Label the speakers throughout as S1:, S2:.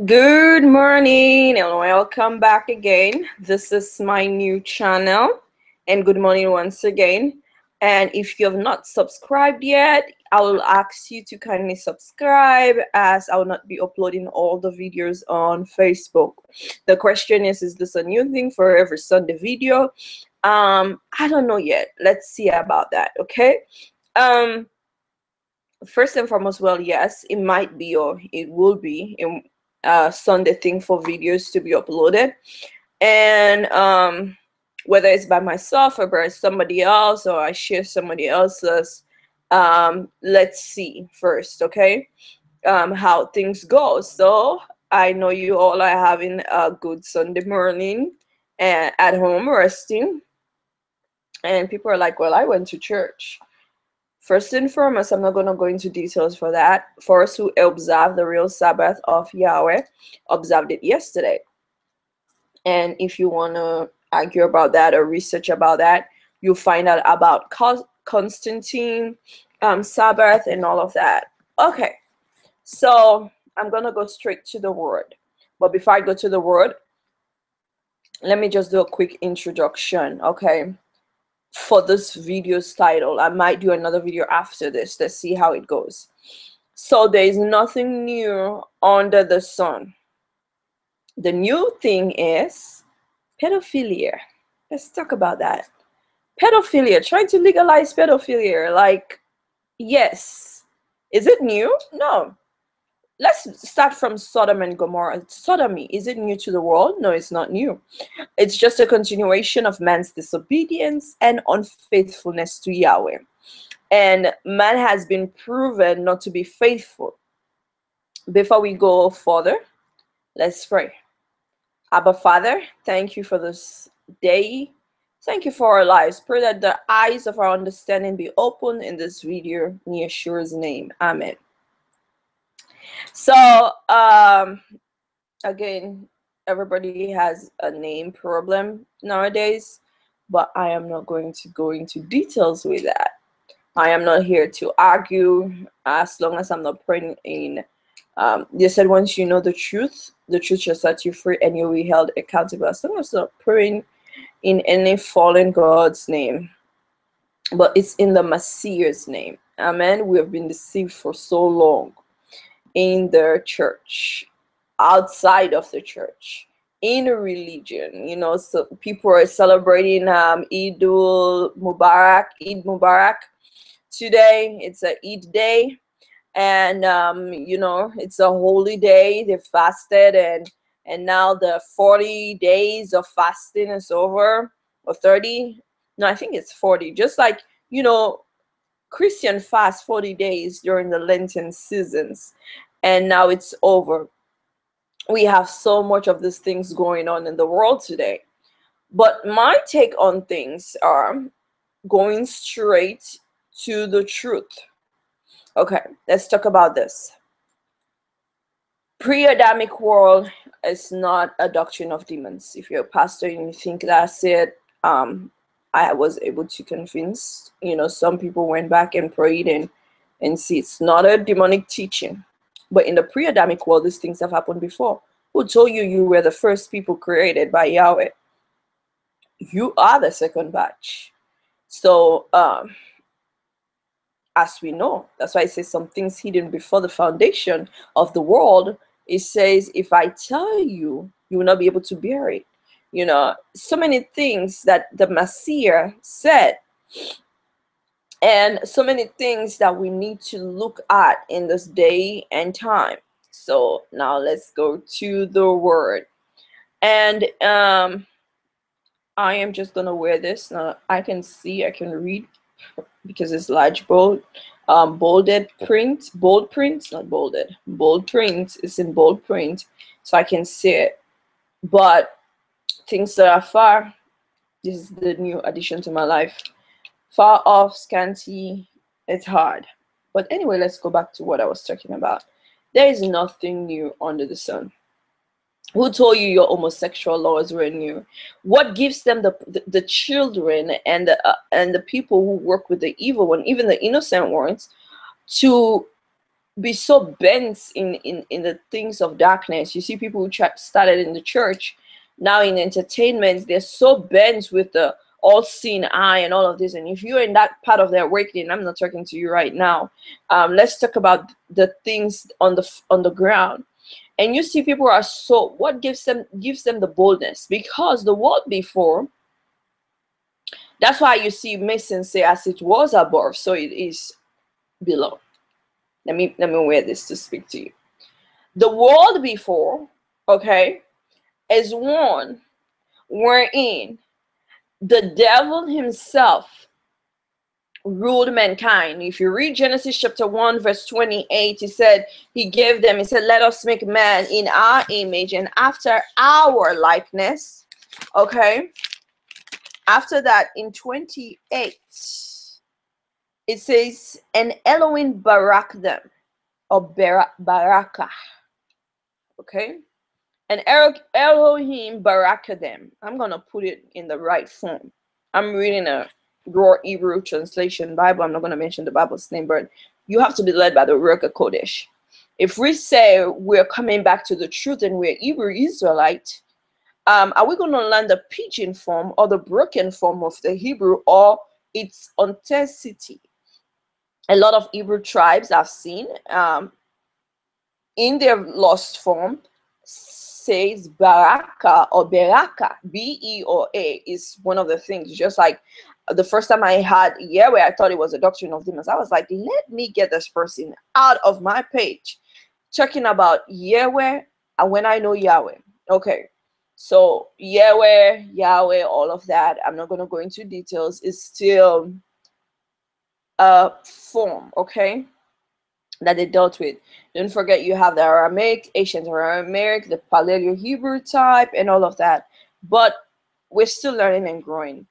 S1: Good morning and welcome back again. This is my new channel, and good morning once again. And if you have not subscribed yet, I will ask you to kindly subscribe, as I will not be uploading all the videos on Facebook. The question is this a new thing for every Sunday video? I don't know yet. Let's see about that, okay? Um First and foremost, well, yes, it might be or it will be a Sunday thing for videos to be uploaded. And whether it's by myself or by somebody else, or I share somebody else's, let's see first, okay, how things go. So I know you all are having a good Sunday morning and at home resting, and people are like, well, I went to church. First and foremost, I'm not going to go into details for that. For us who observe the real Sabbath of Yahweh, observed it yesterday. And if you want to argue about that or research about that, you'll find out about Constantine, Sabbath, and all of that. Okay, so I'm going to go straight to the word. But before I go to the word, let me just do a quick introduction, okay? For this video's title, I might do another video after this. Let's see how it goes. So there is nothing new under the sun. The new thing is pedophilia. Let's talk about that. Pedophilia, trying to legalize pedophilia. Like, yes. Is it new? No. Let's start from Sodom and Gomorrah. Sodomy, is it new to the world? No, it's not new. It's just a continuation of man's disobedience and unfaithfulness to Yahweh. And man has been proven not to be faithful. Before we go further, let's pray. Abba Father, thank you for this day. Thank you for our lives. Pray that the eyes of our understanding be open in this video. In Yeshua's name. Amen. So, again, everybody has a name problem nowadays, but I am not going to go into details with that. I am not here to argue, as long as I'm not praying in. They said once you know the truth shall set you free, and you'll be held accountable. As long as I'm not praying in any fallen God's name, but it's in the Messiah's name. Amen. We have been deceived for so long in the church, outside of the church, in a religion. You know, so people are celebrating Eid Mubarak today. It's a Eid day, and you know, it's a holy day. They fasted, and now the 40 days of fasting is over, or 30. No, I think it's 40. Just like, you know, Christian fast 40 days during the Lenten seasons, and now it's over. We have so much of these things going on in the world today. But my take on things are going straight to the truth. Okay, let's talk about this. Pre-Adamic world is not a doctrine of demons. If you're a pastor and you think that's it, I was able to convince, you know, some people went back and prayed and see it's not a demonic teaching. But in the pre-Adamic world, these things have happened before. Who told you you were the first people created by Yahweh? You are the second batch. So as we know, that's why it says some things hidden before the foundation of the world. It says, if I tell you, you will not be able to bear it. You know, so many things that the Messiah said, and so many things that we need to look at in this day and time. So now let's go to the word. And I am just gonna wear this. Now I can see, I can read because it's large bold, bolded print, bold print, not bolded, bold print. It's in bold print, so I can see it. But things that are far, this is the new addition to my life. Far off, scanty, it's hard. But anyway, let's go back to what I was talking about. There is nothing new under the sun. Who told you your homosexual laws were new? What gives them the children and the people who work with the evil one, even the innocent ones, to be so bent in the things of darkness. You see people who started in the church, now in entertainment, they're so bent with the all seeing eye and all of this. And if you're in that part of their awakening, I'm not talking to you right now. Let's talk about the things on the ground. And you see people are so, what gives them the boldness? Because the world before, that's why you see Masons say, as it was above, so it is below. Let me wear this to speak to you. The world before, okay, is one wherein the devil himself ruled mankind. If you read Genesis chapter 1 verse 28, he said, let us make man in our image and after our likeness. Okay, after that, in 28, it says, and Elohim barak them, or baraka. Okay, and Elohim baraka them. I'm gonna put it in the right form. I'm reading a Raw Hebrew translation Bible. I'm not gonna mention the Bible's name, but you have to be led by the Ruach HaKodesh. If we say we're coming back to the truth and we're Hebrew Israelite, are we going to learn the pidgin form or the broken form of the Hebrew or its authenticity? A lot of Hebrew tribes I've seen in their lost form says baraka or beraka, B-E-O-A is one of the things. Just like the first time I had Yahweh, I thought it was a doctrine of demons. I was like, let me get this person out of my page talking about Yahweh and when I know Yahweh. Okay, so Yahweh, all of that, I'm not going to go into details. It's still a form, okay, that they dealt with. Don't forget you have the Aramaic, ancient Aramaic, the Paleo-Hebrew type, and all of that. But we're still learning and growing.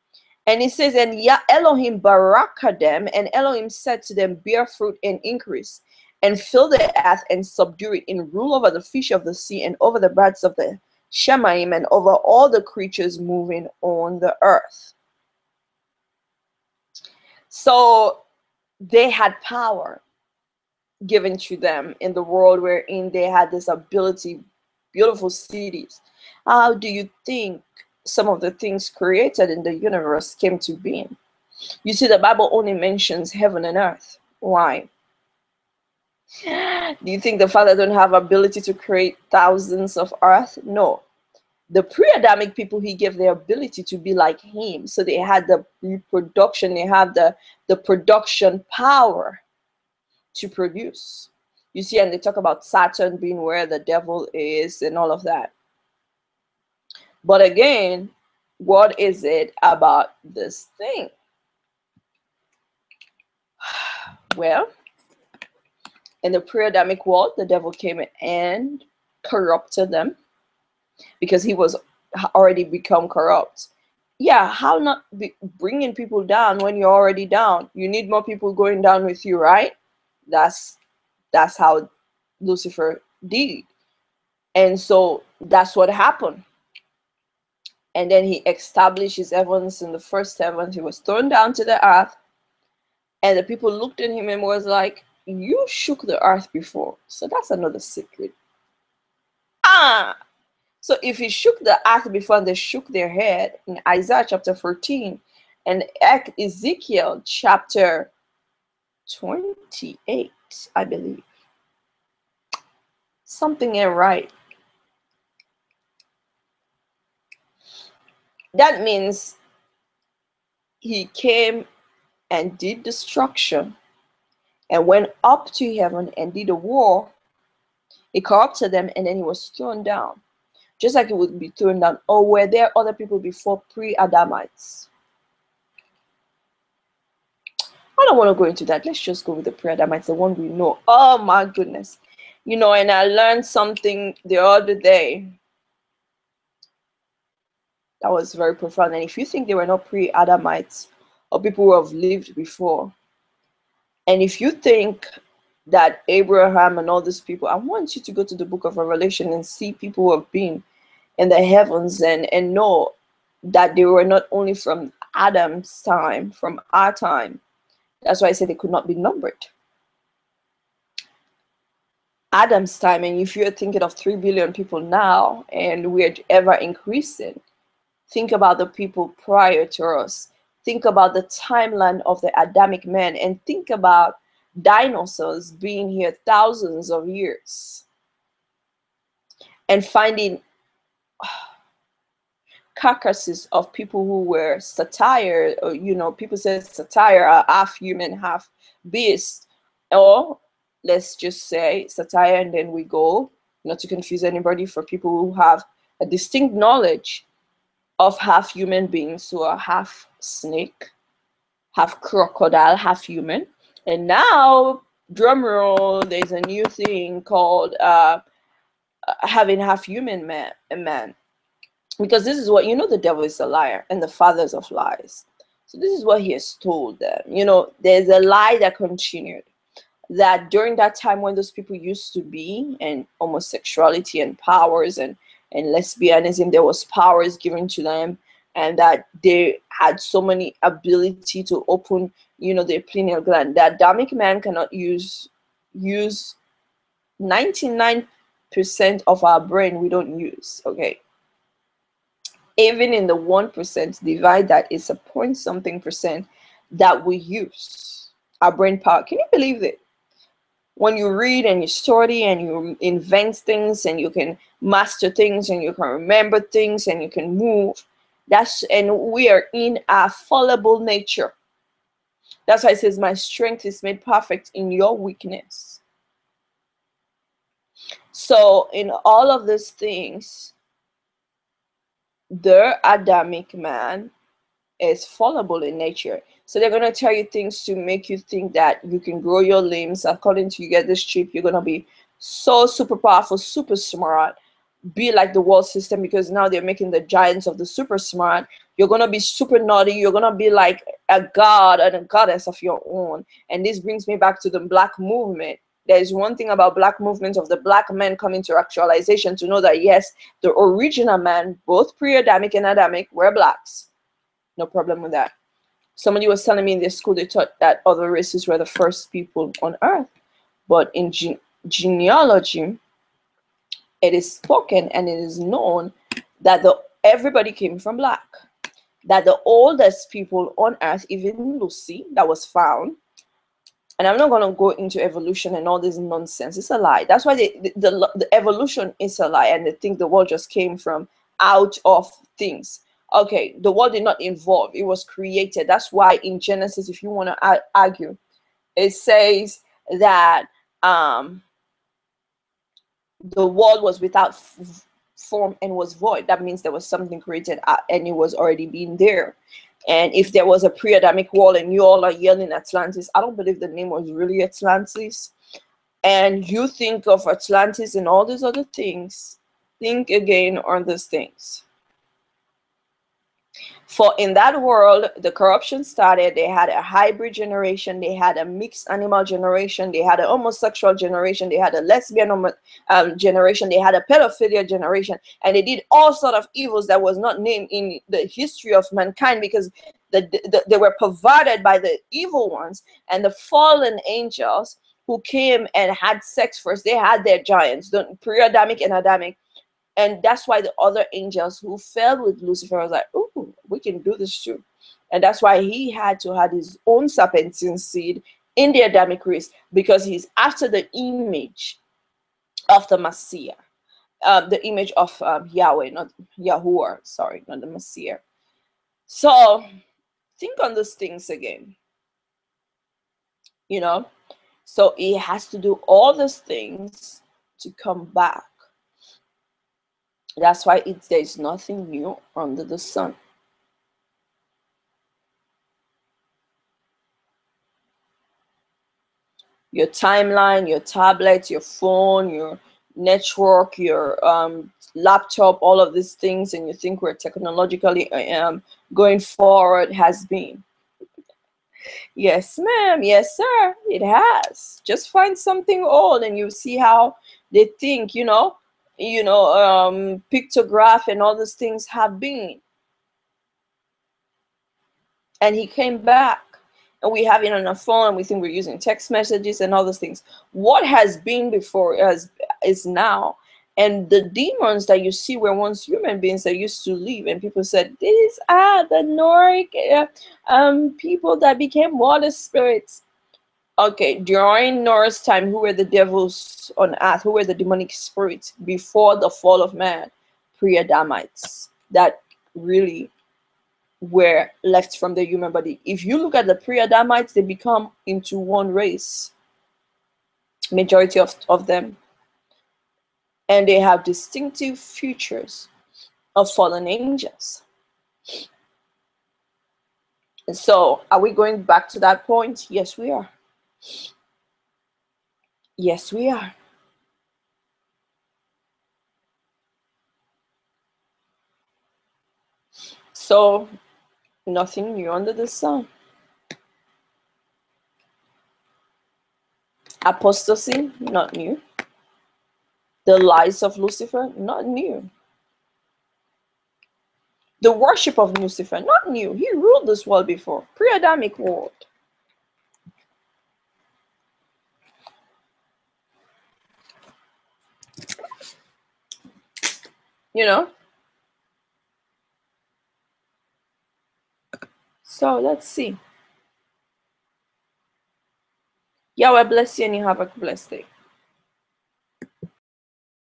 S1: And it says, and Elohim baraka them, and Elohim said to them, bear fruit and increase, and fill the earth and subdue it, and rule over the fish of the sea, and over the birds of the Shemaim, and over all the creatures moving on the earth. So they had power given to them in the world wherein they had this ability, beautiful cities. How do you think some of the things created in the universe came to being? You see, the Bible only mentions heaven and earth. Why? Do you think the Father don't have ability to create thousands of earth? No. The pre-Adamic people, he gave the ability to be like him. So they had the reproduction, they have the production power to produce. You see, and they talk about Saturn being where the devil is and all of that. But again, what is it about this thing? Well, in the pre-Adamic world, the devil came and corrupted them because he was already become corrupt. Yeah, how not be bringing people down when you're already down? You need more people going down with you, right? That's how Lucifer did. And so that's what happened. And then he established his heavens in the first heaven. He was thrown down to the earth. And the people looked at him and was like, you shook the earth before. So that's another secret. So if he shook the earth before and they shook their head in Isaiah chapter 14 and Ezekiel chapter 28, I believe. Something ain't right. That means he came and did destruction and went up to heaven and did a war. He corrupted them and then he was thrown down. Just like it would be thrown down. Or were there other people before pre-Adamites? I don't want to go into that. Let's just go with the pre-Adamites, the one we know. Oh my goodness. You know, and I learned something the other day that was very profound. And if you think they were not pre-Adamites or people who have lived before, and if you think that Abraham and all these people, I want you to go to the book of Revelation and see people who have been in the heavens and know that they were not only from Adam's time, from our time. That's why I said they could not be numbered. Adam's time, and if you're thinking of 3 billion people now and we're ever increasing, think about the people prior to us. Think about the timeline of the Adamic man, and think about dinosaurs being here thousands of years and finding carcasses of people who were satyr, or people said satyr are half human, half beast, or let's just say satyr, and then we go, not to confuse anybody, for people who have a distinct knowledge of half human beings who are half snake, half crocodile, half human. And now, drum roll, there's a new thing called having half human man. Because this is what, the devil is a liar and the fathers of lies. So this is what he has told them. There's a lie that continued, that during that time when those people used to be, and homosexuality and powers and lesbianism, there was powers given to them, and that they had so many ability to open, their pineal gland, that Adamic man cannot use 99% of our brain we don't use, okay? Even in the 1%, divide that, is a point something percent that we use our brain power. Can you believe it? When you read and you study and you invent things and you can master things and you can remember things and you can move, and we are in our fallible nature. That's why it says, my strength is made perfect in your weakness. So in all of these things, the Adamic man is fallible in nature. So they're going to tell you things to make you think that you can grow your limbs. According to you get this chip, you're going to be so super powerful, super smart, be like the world system, because now they're making the giants of the super smart. You're going to be super naughty. You're going to be like a god and a goddess of your own. And this brings me back to the black movement. There is one thing about black movement of the black men coming to actualization, to know that yes, the original man, both pre-Adamic and Adamic, were blacks. No problem with that. Somebody was telling me in their school they thought that other races were the first people on earth. But in genealogy, it is spoken and it is known that everybody came from black. That the oldest people on earth, even Lucy, that was found, and I'm not going to go into evolution and all this nonsense. It's a lie. That's why the evolution is a lie, and they think the world just came from out of things. Okay, the world did not evolve. It was created. That's why in Genesis, if you want to argue, it says that the world was without form and was void. That means there was something created and it was already being there. And if there was a pre-Adamic world and you all are yelling Atlantis, I don't believe the name was really Atlantis. And you think of Atlantis and all these other things, think again on these things. For in that world, the corruption started. They had a hybrid generation. They had a mixed animal generation. They had a homosexual generation. They had a lesbian generation. They had a pedophilia generation. And they did all sort of evils that was not named in the history of mankind, because they were provided by the evil ones. And the fallen angels who came and had sex first, they had their giants, the pre-Adamic and Adamic. And that's why the other angels who fell with Lucifer was like, "Ooh, we can do this too." And that's why he had to have his own serpentine seed in the Adamic race, because he's after the image of the Messiah, the image of Yahweh, not Yahuwah, sorry, not the Messiah. So think on those things again, So he has to do all those things to come back. That's why there's nothing new under the sun. Your timeline, your tablet, your phone, your network, your laptop, all of these things, and you think we're technologically going forward, has been. Yes, ma'am. Yes, sir. It has. Just find something old and you see how they think, pictograph and all those things have been. And he came back. and we have it on our phone, and we think we're using text messages and all those things. What has been before is now. And the demons that you see were once human beings that used to live, and people said these are the Nordic people that became water spirits. Okay, during Noah's time, who were the devils on earth? Who were the demonic spirits before the fall of man? Pre-Adamites that really were left from the human body. If you look at the pre-Adamites, they become into one race, majority of them, and they have distinctive features of fallen angels. And so, are we going back to that point? Yes, we are. Yes, we are. So, nothing new under the sun. Apostasy, not new. The lies of Lucifer, not new. The worship of Lucifer, not new. He ruled this world before, pre-Adamic world. You know? So let's see. Yahweh bless you and you have a blessed day.